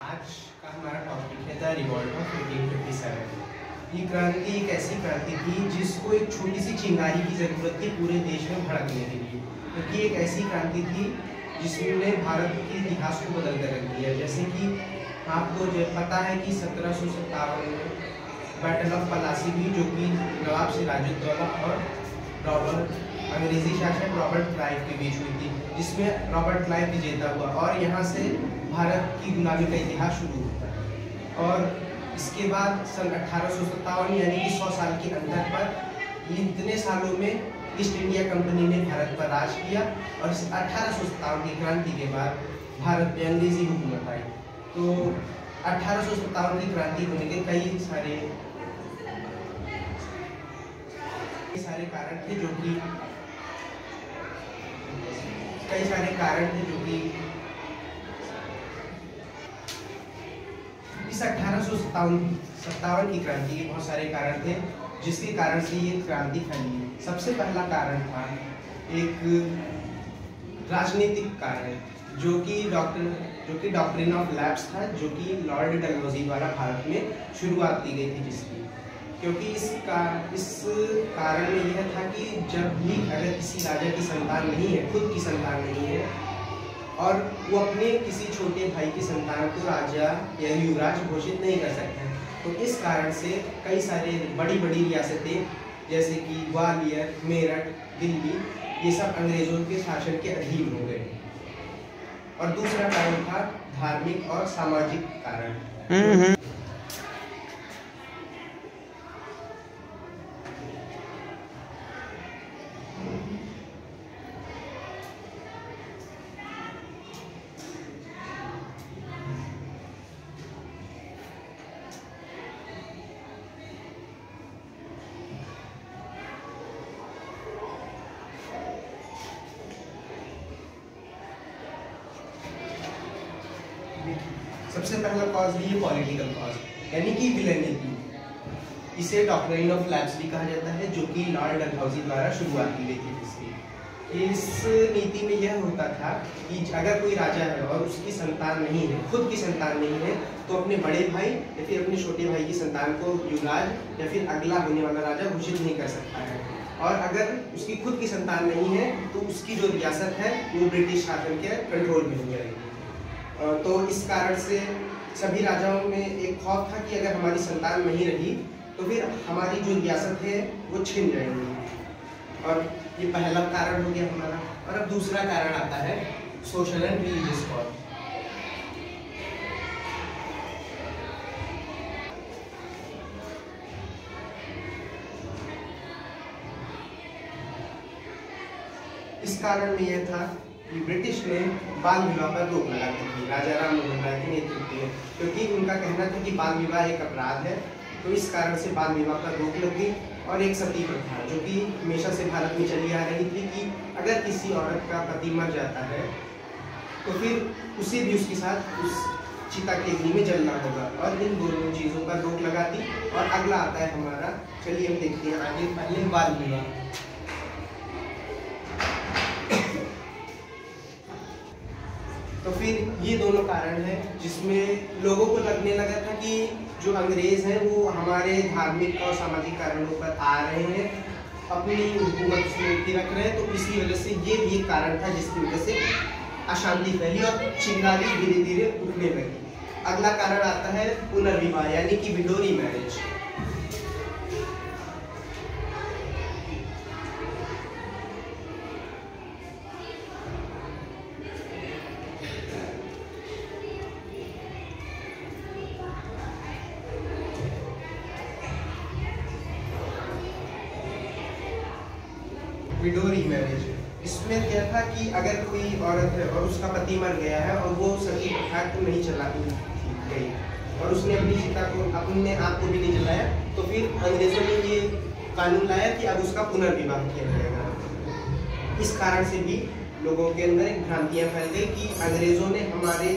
आज का हमारा टॉपिक है द रिवॉल्ट ऑफ 1857। ये क्रांति एक ऐसी क्रांति थी जिसको एक छोटी सी चिंगारी की जरूरत थी पूरे देश में भड़कने के लिए, क्योंकि एक ऐसी क्रांति थी जिसने भारत के इतिहास को बदल कर रख दिया। जैसे कि आपको पता है कि 1757 में बैटल ऑफ पलासी हुई, जो कि नवाब सिराजुद्दौला और अंग्रेजी शासक रॉबर्ट क्लाइव के बीच हुई थी, जिसमें रॉबर्ट क्लाइव विजेता हुआ और यहाँ से भारत की गुलामी का इतिहास शुरू होता है। और इसके बाद सन 1857 यानी कि 100 साल के अंतर पर इतने सालों में ईस्ट इंडिया कंपनी ने भारत पर राज किया और इस 1857 की क्रांति के बाद भारत में अंग्रेजी हुकूमत आई। तो 1857 की क्रांति होने के कई सारे कारण थे, जो कि इस 1857 की क्रांति के बहुत सारे कारण थे, जिसके कारण से ये क्रांति फैली है। सबसे पहला कारण था एक राजनीतिक कारण, जो कि डॉक्ट्रिन ऑफ लैप्स था, जो कि लॉर्ड डलहौजी द्वारा भारत में शुरुआत की गई थी जिसकी। क्योंकि इस कारण में यह था कि जब भी अगर किसी राजा की संतान नहीं है, खुद की संतान नहीं है, और वो अपने किसी छोटे भाई की संतान को राजा या युवराज घोषित नहीं कर सकते, तो इस कारण से कई सारे बड़ी बड़ी रियासतें जैसे कि ग्वालियर, मेरठ, दिल्ली, ये सब अंग्रेजों के शासन के अधीन हो गए। और दूसरा कारण था धार्मिक और सामाजिक कारण। सबसे पहला कॉज है ये पॉलिटिकल कॉज, यानी कि विलेनिटी। इसे डॉक्ट्रिन ऑफ लैप्स भी कहा जाता है, जो कि लॉर्ड डलहौजी द्वारा शुरुआत की गई थी इसकी। इस नीति में यह होता था कि अगर कोई राजा है और उसकी संतान नहीं है, खुद की संतान नहीं है, तो अपने बड़े भाई या फिर अपने छोटे भाई की संतान को युवराज या फिर अगला होने वाला राजा घोषित नहीं कर सकता है। और अगर उसकी खुद की संतान नहीं है, तो उसकी जो रियासत है वो ब्रिटिश शासन के कंट्रोल में हो जाएगी। तो इस कारण से सभी राजाओं में एक खौफ था कि अगर हमारी संतान नहीं रही तो फिर हमारी जो रियासत है वो छिन जाएगी। और ये पहला कारण हो गया हमारा। और अब दूसरा कारण आता है सोशल एंड रिलीजियस कॉज। इस कारण में यह था कि ब्रिटिश ने बाल विवाह पर रोक लगा दी थी राजा राम मोहन राय के नेतृत्व में, क्योंकि उनका कहना था कि बाल विवाह एक अपराध है। तो इस कारण से बाल विवाह पर रोक लग गई। और एक सती प्रथा, जो कि हमेशा से भारत में चली आ रही थी, कि अगर किसी औरत का पति मर जाता है तो फिर उसे भी उसके साथ उस चिता के अग्नि में जलना होगा। और इन दोनों चीज़ों पर रोक लगा दी। और अगला आता है हमारा, चलिए हम देखते हैं आगे। पहले बाल विवाह। तो फिर ये दोनों कारण हैं जिसमें लोगों को लगने लगा था कि जो अंग्रेज हैं वो हमारे धार्मिक और सामाजिक कारणों पर आ रहे हैं, अपनी हुकूमत से रख रहे हैं। तो इसी वजह से ये भी एक कारण था जिसकी वजह से अशांति फैली और चिंगारी धीरे धीरे उठने लगी। अगला कारण आता है पुनर्विवाह, यानी कि विडो रीमैरिज। विडो रीमैरिज, इसमें क्या था कि अगर कोई औरत है और उसका पति मर गया है और वो सती प्रथा को नहीं चला गई और उसने अपनी चिता को अपने आप को भी नहीं जलाया, तो फिर अंग्रेजों ने ये कानून लाया कि अब उसका पुनर्विवाह किया जाएगा। इस कारण से भी लोगों के अंदर एक भ्रांतियाँ फैल गई कि अंग्रेजों ने हमारे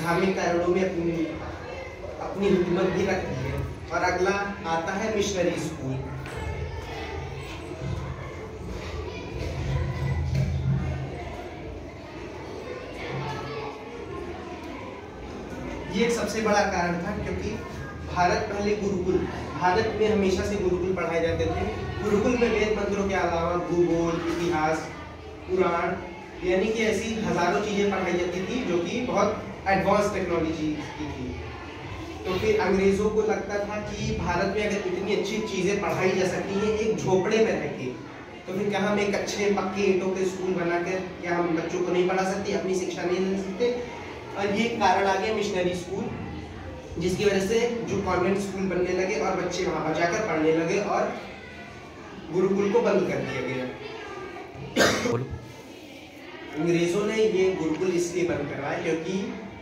धार्मिक कारणों में अपनी हुकूमत भी रख दी है। और अगला आता है मिशनरी स्कूल। ये एक सबसे बड़ा कारण था, क्योंकि भारत पहले गुरुकुल, भारत में हमेशा से गुरुकुल पढ़ाए जाते थे। गुरुकुल में वेद मंत्रों के अलावा भूगोल, इतिहास, पुराण, यानी कि ऐसी हजारों चीजें पढ़ाई जाती थी जो कि बहुत एडवांस टेक्नोलॉजी की थी। तो फिर अंग्रेजों को लगता था कि भारत में अगर इतनी अच्छी चीजें पढ़ाई जा सकती हैं एक झोपड़े में रह के, तो फिर क्या हम एक अच्छे पक्के ईंटों के स्कूल बनाकर क्या हम बच्चों को नहीं पढ़ा सकते, अपनी शिक्षा नहीं ले सकते। और ये कारण आ गया मिशनरी स्कूल, जिसकी वजह से जो कॉन्वेंट स्कूल बनने लगे और बच्चे वहां पर जाकर पढ़ने लगे और गुरुकुल को बंद कर दिया गया। अंग्रेजों ने ये गुरुकुल इसलिए बंद करवाया क्योंकि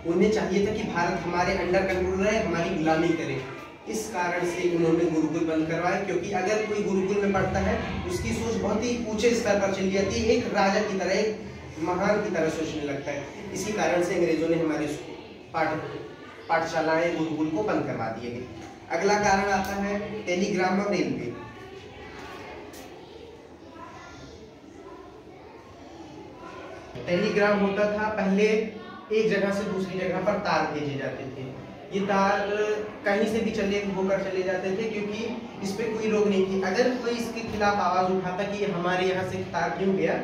उन्हें चाहिए था कि भारत हमारे अंडर कंट्रोल रहे, हमारी गुलामी करे। इस कारण से उन्होंने गुरुकुल बंद करवाया, क्योंकि अगर कोई गुरुकुल में पढ़ता है उसकी सोच बहुत ही ऊंचे स्तर पर चली जाती है, एक राजा की तरह, एक महान की तरह सोचने लगता है। इसी कारण से अंग्रेजों ने हमारे पाठशालाएं, गुरुकुल को बंद करवा दिए गए। अगला कारण आता है टेलीग्राम और रेलवे। टेलीग्राम होता था पहले, एक जगह से दूसरी जगह पर तार भेजे जाते थे। ये तार कहीं से भी होकर चले जाते थे, क्योंकि इस पे कोई रोक नहीं थी। अगर कोई इसके खिलाफ आवाज उठाता कि हमारे यहाँ से तार क्यों गया,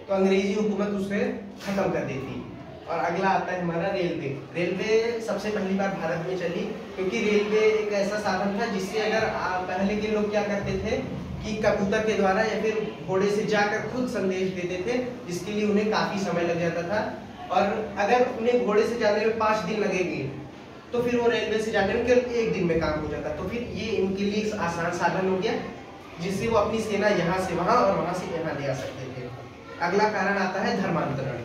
तो अंग्रेजी हुकूमत उसे खत्म कर देती। और अगला आता है हमारा रेलवे। रेलवे सबसे पहली बार भारत में चली, क्योंकि रेलवे एक ऐसा साधन था जिससे अगर पहले के लोग क्या करते थे कि कबूतर के द्वारा या फिर घोड़े से जाकर खुद संदेश देते थे, जिसके लिए उन्हें काफी समय लग जाता था। और अगर उन्हें घोड़े से जाने में 5 दिन लगेंगे, तो फिर वो रेलवे से जाने में केवल 1 दिन में काम हो जाता। तो फिर ये इनके लिए आसान साधन हो गया, जिससे वो अपनी सेना यहाँ से वहां और वहां से यहाँ ले आ सकते थे। अगला कारण आता है धर्मांतरण।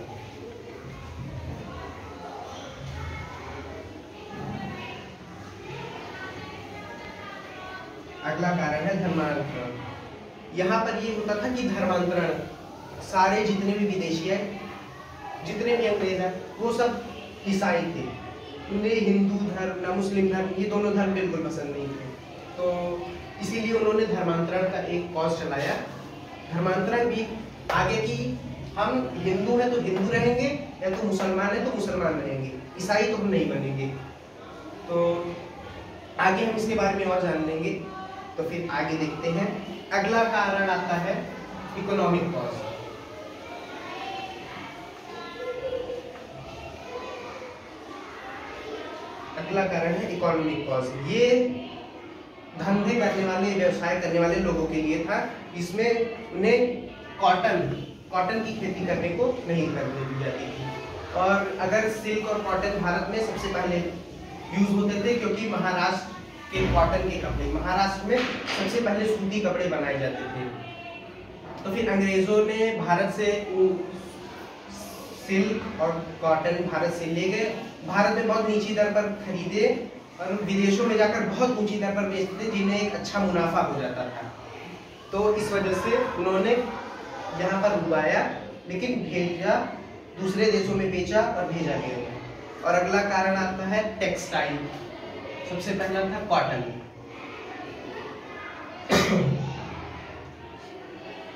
अगला कारण है धर्मांतरण। यहाँ पर ये होता था कि धर्मांतरण, सारे जितने भी विदेशी है, जितने भी अंग्रेज हैं, वो सब ईसाई थे। उन्हें हिंदू धर्म ना मुस्लिम धर्म, ये दोनों धर्म बिल्कुल पसंद नहीं थे। तो इसीलिए उन्होंने धर्मांतरण का एक कॉज चलाया। धर्मांतरण भी आगे की, हम हिंदू हैं तो हिंदू रहेंगे, या तो मुसलमान है तो मुसलमान रहेंगे, ईसाई तो हम नहीं बनेंगे। तो आगे हम इसके बारे में और जान लेंगे। तो फिर आगे देखते हैं। अगला कारण आता है इकोनॉमिक कॉज। अगला कारण है इकोनॉमिक कॉज। ये धंधे करने वाले, व्यवसाय करने वाले लोगों के लिए था। इसमें उन्हें कॉटन की खेती करने को नहीं करने दी जाती थी। और अगर सिल्क और कॉटन भारत में सबसे पहले यूज होते थे, क्योंकि महाराष्ट्र के कॉटन के कपड़े, महाराष्ट्र में सबसे पहले सूती कपड़े बनाए जाते थे। तो फिर अंग्रेजों ने भारत से सिल्क और कॉटन भारत से ले गए, भारत में बहुत नीची दर पर खरीदे और विदेशों में जाकर बहुत ऊंची दर पर बेचते थे, जिन्हें एक अच्छा मुनाफा हो जाता था। तो इस वजह से उन्होंने यहाँ पर उगाया, लेकिन भेजा दूसरे देशों में, बेचा और भेजा गया। और अगला कारण आता है टेक्सटाइल। सबसे पहला था कॉटन।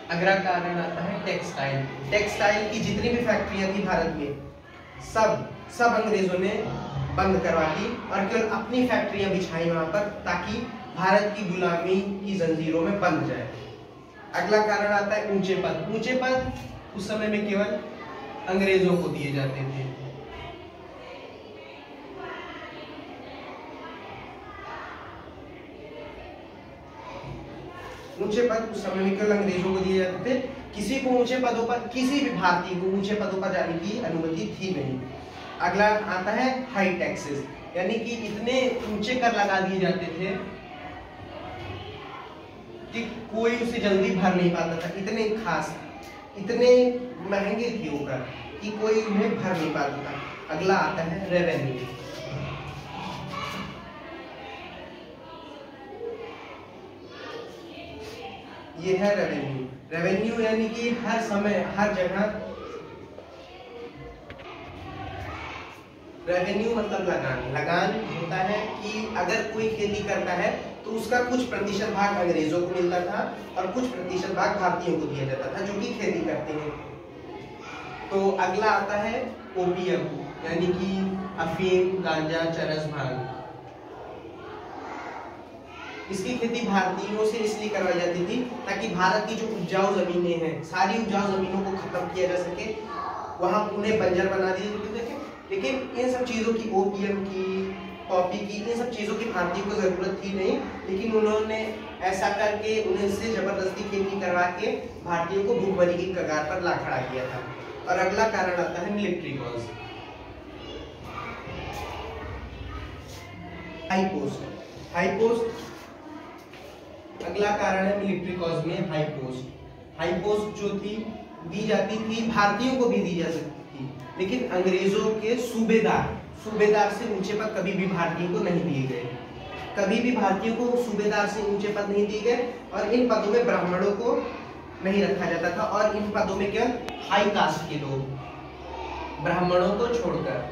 अगला कारण आता है टेक्सटाइल। टेक्सटाइल की जितनी भी फैक्ट्रियां थी भारत में, सब अंग्रेजों ने बंद करवा दी और केवल अपनी फैक्ट्रियां बिछाई वहां पर, ताकि भारत की गुलामी की जंजीरों में बंध जाए। अगला कारण आता है ऊंचे पद। ऊंचे पद उस समय में केवल अंग्रेजों को दिए जाते थे। ऊंचे पद उस समय में केवल अंग्रेजों को दिए जाते थे। किसी को ऊंचे पदों पर, किसी भी भारतीय को ऊंचे पदों पर जाने की अनुमति थी नहीं। अगला आता है हाई टैक्सेस, यानी कि इतने ऊंचे कर लगा दिए जाते थे कि कोई उसे जल्दी भर नहीं पाता था। इतने खास, इतने महंगे थे वो कर कि कोई उन्हें भर नहीं पाता था। अगला आता है रेवेन्यू। ये है रेवेन्यू। रेवेन्यू यानी कि हर समय, हर जगह, रेवेन्यू मतलब लगान। लगान होता है कि अगर कोई खेती करता है तो उसका कुछ प्रतिशत भाग अंग्रेजों को मिलता था और कुछ प्रतिशत भाग भारतीयों को दिया जाता था, जो कि खेती करते हैं। तो अगला आता है ओपीएम, यानी कि अफीम, गांजा, चरस, भांग। इसकी खेती भारतीयों से इसलिए करवाई जाती थी ताकि भारत की जो उपजाऊ जमीनें हैं, सारी उपजाऊ जमीनों को खत्म किया जा सके, वहां उन्हें बंजर बना दिया जाए। लेकिन इन सब चीजों की, ओपीएम की, कॉफी की, इन सब चीजों की भारतीयों को जरूरत थी नहीं, लेकिन उन्होंने ऐसा करके उन्हें से जबरदस्ती खेती करवा के भारतीयों को भूखमरी की कगार पर ला खड़ा किया था। और अगला कारण आता है military cause, high post. High post अगला कारण है मिलिट्री कॉज में हाई पोस्ट। हाई पोस्ट जो थी दी जाती थी, भारतीयों को भी दी जा सकती थी, लेकिन अंग्रेजों के सूबेदार से ऊंचे पद कभी भी भारतीयों को नहीं दिए गए। कभी भी भारतीयों को सूबेदार से ऊंचे पद नहीं दिए गए, और इन पदों में ब्राह्मणों को नहीं रखा जाता था, और इन पदों में केवल हाई कास्ट के लोग, ब्राह्मणों को छोड़कर।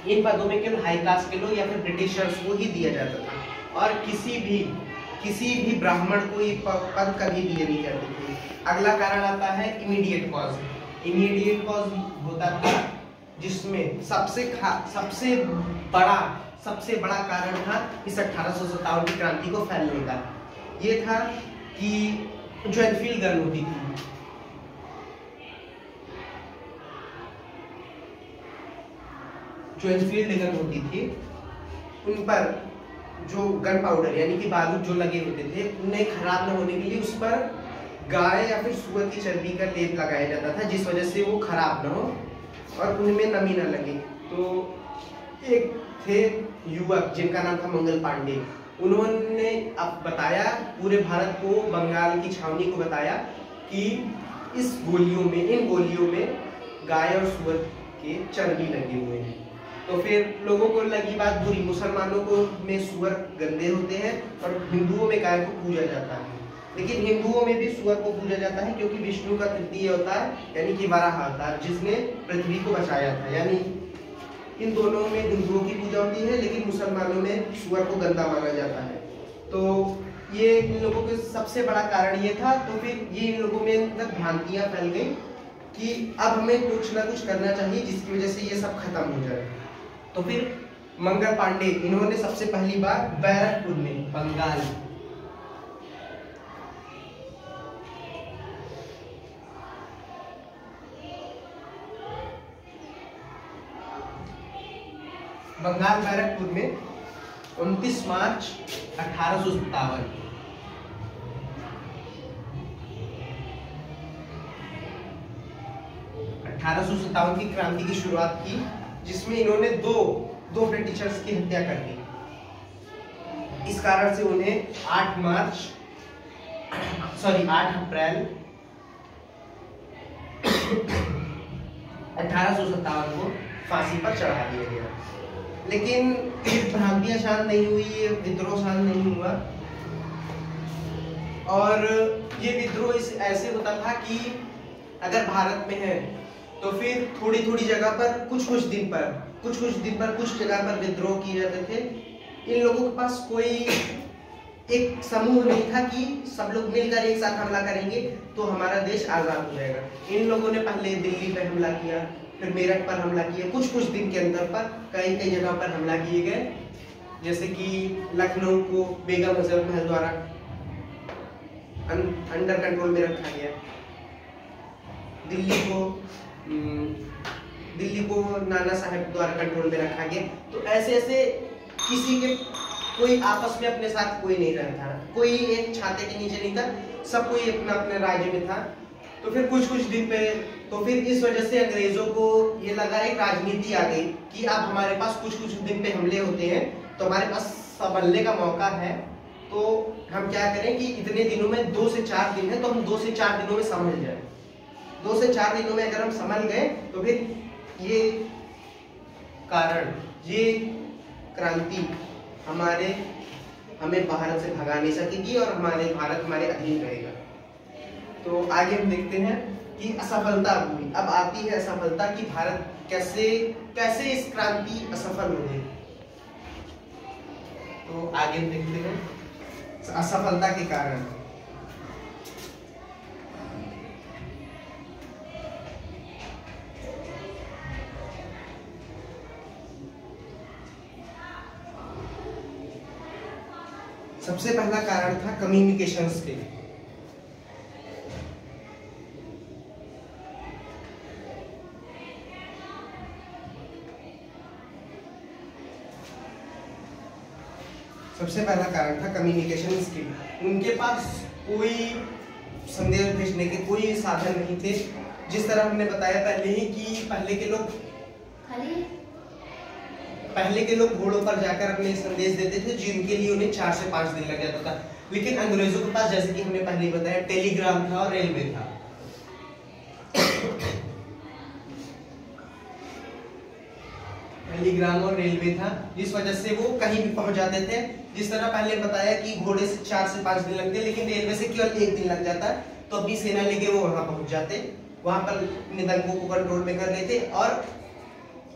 इन पदों में केवल हाई कास्ट के लोग या फिर ब्रिटिशर्स को ही दिया जाता था, और किसी भी ब्राह्मण को ये पद कभी दिए नहीं जाते थे। अगला कारण आता है इमीडिएट कॉज। इमीडिएट कॉज होता था जिसमें सबसे बड़ा कारण था इस 1857 की क्रांति को फैलने का। ये था कि जो एनफील्ड गन होती थी, उन पर जो गन पाउडर यानी कि बारूद जो लगे होते थे, उन्हें खराब न होने के लिए उस पर गाय या फिर सुअर की चर्बी का लेप लगाया जाता था, जिस वजह से वो खराब न हो और उनमें नमी न लगे। तो एक थे युवक जिनका नाम था मंगल पांडे, उन्होंने अब बताया पूरे भारत को, बंगाल की छावनी को बताया कि इन गोलियों में गाय और सुअर के चर्बी लगे हुए हैं। तो फिर लोगों को लगी बात बुरी, मुसलमानों को में सुअर गंदे होते हैं और हिंदुओं में गाय को पूजा जाता है। लेकिन हिंदुओं में भी सुअर को पूजा जाता है क्योंकि विष्णु का तृतीय अवतार यानी कि वराह अवतार, जिसने पृथ्वी को बचाया था, यानी इन दोनों में हिंदुओं की पूजा होती है, लेकिन मुसलमानों में सुअर को गंदा माना जाता है। तो ये इन लोगों के सबसे बड़ा कारण ये था। तो फिर ये इन लोगों में मतलब भ्रांतियां फैल गई कि अब हमें कुछ ना कुछ करना चाहिए जिसकी वजह से ये सब खत्म हो जाए। तो फिर मंगल पांडे इन्होंने सबसे पहली बार बैरकपुर में, बंगाल बैरकपुर में 29 मार्च 1857 की क्रांति की शुरुआत की, जिसमें इन्होंने दो ब्रिटिशर्स की हत्या कर दी। इस कारण से उन्हें 8 अप्रैल 1857 को फांसी पर चढ़ा दिया गया। लेकिन भ्रांतियां शांत नहीं हुई, विद्रोह शांत नहीं हुआ, और ये विद्रोह ऐसे होता था कि अगर भारत में है तो फिर थोड़ी जगह पर कुछ दिन पर कुछ जगह पर विद्रोह किए जाते थे। इन लोगों के पास कोई एक समूह नहीं था कि सब लोग मिलकर एक साथ हमला करेंगे तो हमारा देश आजाद हो जाएगा। इन लोगों ने पहले दिल्ली पर हमला किया, फिर मेरठ पर हमला किया, कुछ दिन के अंदर पर कई जगह पर हमला किए गए, जैसे कि लखनऊ को बेगम हजरत महल द्वारा अंडर कंट्रोल में रखा गया, दिल्ली को नाना साहब द्वारा कंट्रोल में रखा गया। तो ऐसे किसी के कोई आपस में अपने साथ कोई नहीं रहता था, कोई एक छाते के नीचे नहीं था, सब कोई अपने राज्य में था। तो फिर कुछ दिन पे, तो फिर इस वजह से अंग्रेजों को ये लगा, एक राजनीति आ गई कि अब हमारे पास कुछ दिन पे हमले होते हैं तो हमारे पास संभलने का मौका है, तो हम क्या करें कि इतने दिनों में 2 से 4 दिन है तो हम 2 से 4 दिनों में समझ जाए। 2 से 4 दिनों में अगर हम समझ गए तो फिर ये क्रांति हमें भारत से भगा नहीं सकेगी और भारत हमारे अधीन रहेगा। तो आगे हम देखते हैं कि असफलता हुई। अब आती है असफलता कि भारत कैसे इस क्रांति असफल हो गई। तो आगे देखते हैं असफलता के कारण। सबसे पहला कारण था कम्युनिकेशंस के। सबसे पहला कारण था कम्युनिकेशन स्किल। उनके पास कोई संदेश भेजने के कोई साधन नहीं थे। जिस तरह हमने बताया पहले ही कि पहले के लोग घोड़ों पर जाकर अपने संदेश देते थे, जिनके लिए उन्हें 4 से 5 दिन लग जाता था। लेकिन अंग्रेजों के पास, जैसे कि हमने पहले ही बताया, टेलीग्राम था और रेलवे था। टेलीग्राम और रेलवे था, जिस वजह से वो कहीं भी पहुंच जाते थे। जिस तरह पहले बताया कि घोड़े से 4 से 5 दिन लगते, लेकिन रेलवे से केवल 1 दिन लग जाता। तो अपनी सेना लेके वो वहां पहुंच जाते, वहां पर निदंगों को कंट्रोल में कर लेते। और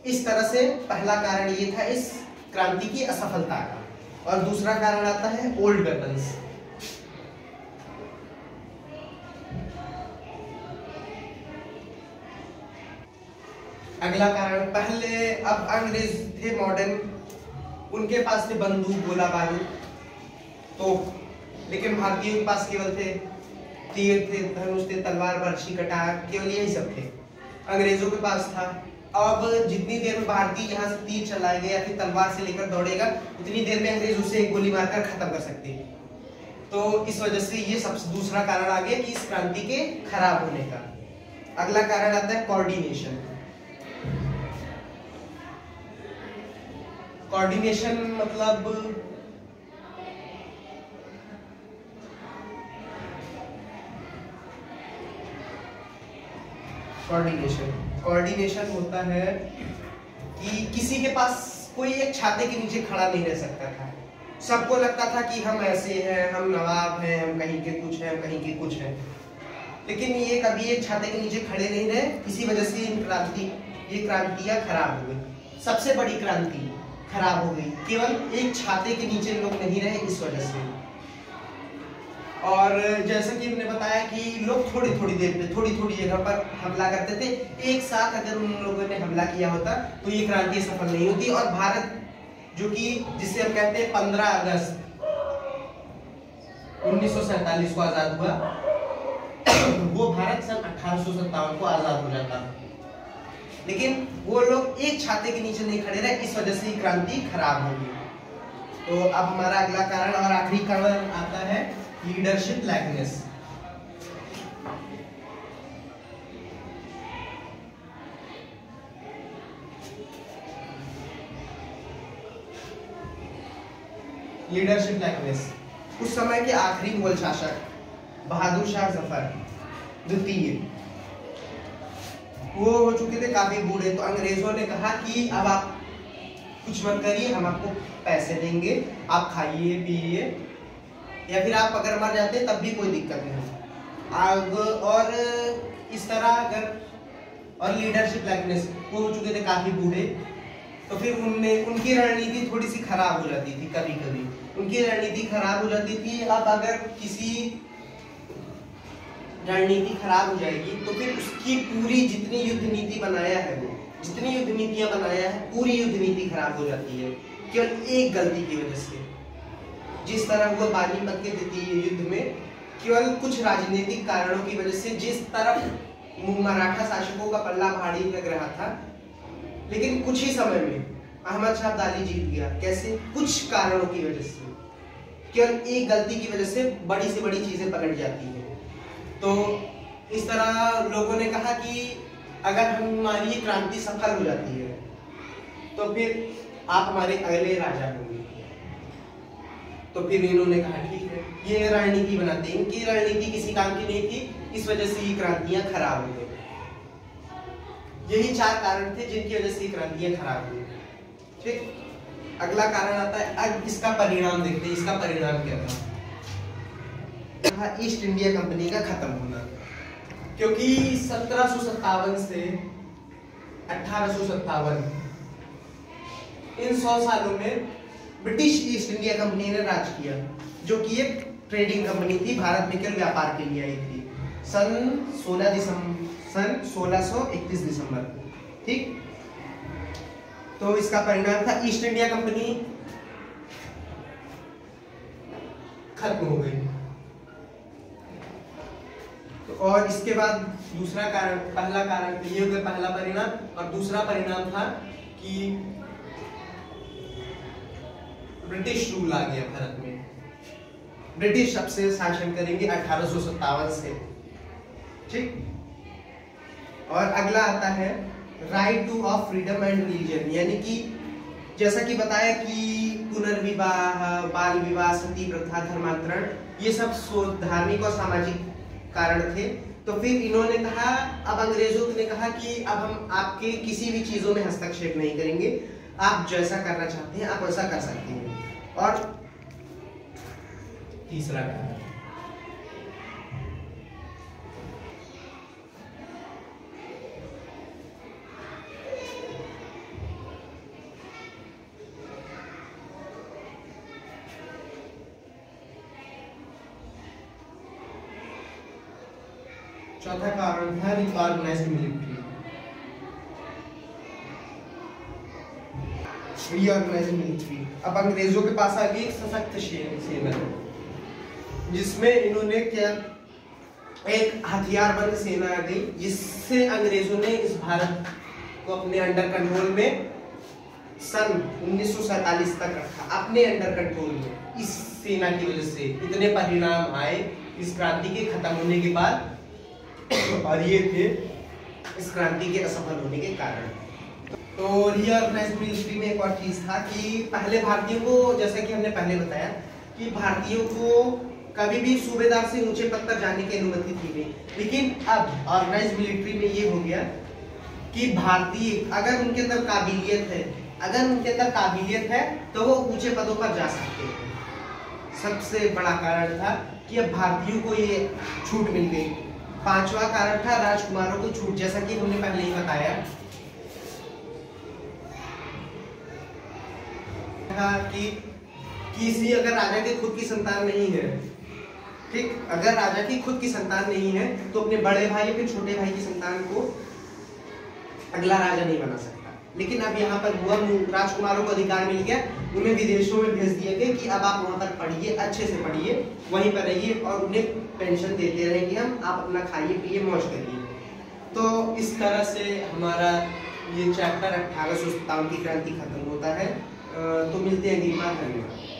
इस तरह से पहला कारण ये था इस क्रांति की असफलता का। और दूसरा कारण आता है ओल्ड वेपन्स। अगला कारण, पहले अब अंग्रेज थे मॉडर्न, उनके पास थे बंदूक, गोला बारूद, तो लेकिन भारतीयों के पास केवल थे तीर थे, धनुष थे, तलवार, बर्छी, कटार, केवल यही सब थे। अंग्रेजों के पास था। अब जितनी देर में भारतीय यहाँ से तीर चलाएगा या फिर तलवार से लेकर दौड़ेगा, उतनी देर में अंग्रेज उसे एक गोली मारकर खत्म कर सकते हैं। तो इस वजह से ये सबसे दूसरा कारण आ गया कि इस क्रांति के खराब होने का। अगला कारण आता है कोऑर्डिनेशन। कोऑर्डिनेशन मतलब कोऑर्डिनेशन होता है कि किसी के पास कोई एक छाते के नीचे खड़ा नहीं रह सकता था। सबको लगता था कि हम ऐसे हैं, हम नवाब हैं, हम कहीं के कुछ हैं, हम कहीं के कुछ हैं। लेकिन ये कभी एक छाते के नीचे खड़े नहीं रहे। इसी वजह से ये क्रांतियां खराब हो गई। सबसे बड़ी क्रांति खराब हो गई, केवल एक छाते के नीचे लोग नहीं रहे, इस वजह से। और जैसे कि हमने बताया कि लोग थोड़ी थोड़ी देर पे थोड़ी थोड़ी जगह पर हमला करते थे। एक साथ अगर उन लोगों ने हमला किया होता तो ये क्रांति सफल नहीं होती। और भारत, जो कि जिसे हम कहते हैं 15 अगस्त 1947 को आजाद हुआ, वो भारत सन 1857 को आजाद हो जाता। लेकिन वो लोग एक छाते के नीचे नहीं खड़े रहे, इस वजह से क्रांति खराब हो गई। तो अब हमारा अगला कारण और आखिरी कारण आता है लीडरशिप लैकनेस। लीडरशिप लैकनेस। उस समय के आखिरी मुगल शासक बहादुर शाह जफर द्वितीय, वो हो चुके थे काफी बूढ़े। तो अंग्रेजों ने कहा कि अब आप कुछ मत करिए, हम आपको पैसे देंगे, आप खाइए पिए, या फिर आप अगर मर जाते तब भी कोई दिक्कत नहीं। और इस तरह अगर और लीडरशिप लाइकनेस, वो हो चुके थे काफी बूढ़े, तो फिर उनकी रणनीति थोड़ी सी खराब हो जाती थी। कभी कभी उनकी रणनीति खराब हो जाती थी। अब अगर किसी रणनीति खराब हो जाएगी तो फिर उसकी पूरी जितनी युद्ध नीति बनाया है, वो जितनी युद्ध नीतियां बनाया है, पूरी युद्ध नीति खराब हो जाती है केवल एक गलती की वजह से। जिस तरह वो पानीपत के द्वितीय युद्ध में केवल कुछ राजनीतिक कारणों की वजह से, जिस तरफ मराठा शासकों का पल्ला भारी लग रहा था, लेकिन कुछ ही समय में अहमद शाह अब्दाली जीत गया। कैसे? कुछ कारणों की वजह से, केवल एक गलती की वजह से बड़ी से बड़ी चीजें पलट जाती है। तो इस तरह लोगों ने कहा कि अगर हमारी क्रांति सफल हो जाती है तो फिर आप हमारे अगले राजा होंगे। तो फिर इन्होंने कहा ठीक है, ये रणनीति बनाते हैं। इनकी रणनीति किसी काम की नहीं थी, इस वजह से ये क्रांतियां खराब हो गई। यही 4 कारण थे जिनकी वजह से क्रांतियां खराब हुई। ठीक, अगला कारण आता है, अब इसका परिणाम देखते हैं। इसका परिणाम क्या था? ईस्ट इंडिया कंपनी का खत्म होना। क्योंकि 1757 से 1857 इन 100 सालों में ब्रिटिश ईस्ट इंडिया कंपनी ने राज किया, जो कि एक ट्रेडिंग कंपनी थी, भारत में केवल व्यापार के लिए आई थी सन 1631 दिसंबर को। ठीक, तो इसका परिणाम था ईस्ट इंडिया कंपनी खत्म हो गई। तो और इसके बाद दूसरा कारण, पहला कारण ये हो गया पहला परिणाम, और दूसरा परिणाम था कि ब्रिटिश रूल आ गया भारत में। ब्रिटिश अब से शासन करेंगे 1857 से। ठीक, और अगला आता है right two of freedom and religion, यानी कि जैसा कि बताया कि पुनर्विवाह, बाल विवाह, सती प्रथा, धर्मांतरण, ये सब धार्मिक और सामाजिक कारण थे। तो फिर इन्होंने कहा, अब अंग्रेजों ने कहा कि अब हम आपके किसी भी चीजों में हस्तक्षेप नहीं करेंगे, आप जैसा करना चाहते हैं आप वैसा कर सकते हैं। और तीसरा कारण, चौथा कारण था रिऑर्गेनाइज्ड मिलिट्री। रिऑर्गेनाइज्ड मिलिट्री, अब अंग्रेजों के पास आ गई एक सशक्त सेना, जिसमें इन्होंने क्या, एक हथियारबंद सेना आ गई, जिससे अंग्रेजों ने इस भारत को अपने अंडर कंट्रोल में सन 1947 तक रखा, अपने अंडर कंट्रोल में। इस सेना की वजह से इतने परिणाम आए इस क्रांति के खत्म होने के बाद, और ये थे इस क्रांति के असफल होने के कारण। तो रीऑर्गेनाइज्ड मिलिट्री में एक और चीज था कि पहले भारतीयों को, जैसा कि हमने पहले बताया कि भारतीयों को कभी भी सूबेदार से ऊंचे पद पर जाने की अनुमति थी नहीं, लेकिन अब ऑर्गेनाइज्ड मिलिट्री में ये हो गया कि भारतीय अगर उनके अंदर काबिलियत है तो वो ऊंचे पदों पर जा सकते हैं। सबसे बड़ा कारण था कि अब भारतीयों को ये छूट मिल गई। पांचवा कारण था राजकुमारों को छूट, जैसा कि हमने पहले ही बताया कि किसी अगर राजा की खुद की संतान नहीं है, ठीक, अगर राजा की खुद की संतान नहीं है तो अपने बड़े भाई या फिर छोटे भाई की संतान को अगला राजा नहीं बना सकता। लेकिन अब यहाँ पर हुआ, राजकुमारों को अधिकार मिल गया, उन्हें विदेशों में भेज दिया गया कि अब आप वहां पर पढ़िए, अच्छे से पढ़िए, वहीं पर रहिए, और उन्हें पेंशन देते रहे कि हम आप अपना खाइए पिए मौज करिए। तो इस तरह से हमारा ये चैप्टर 1857 की क्रांति खत्म होता है। तो मिलते हैं अगली बार। धन्यवाद।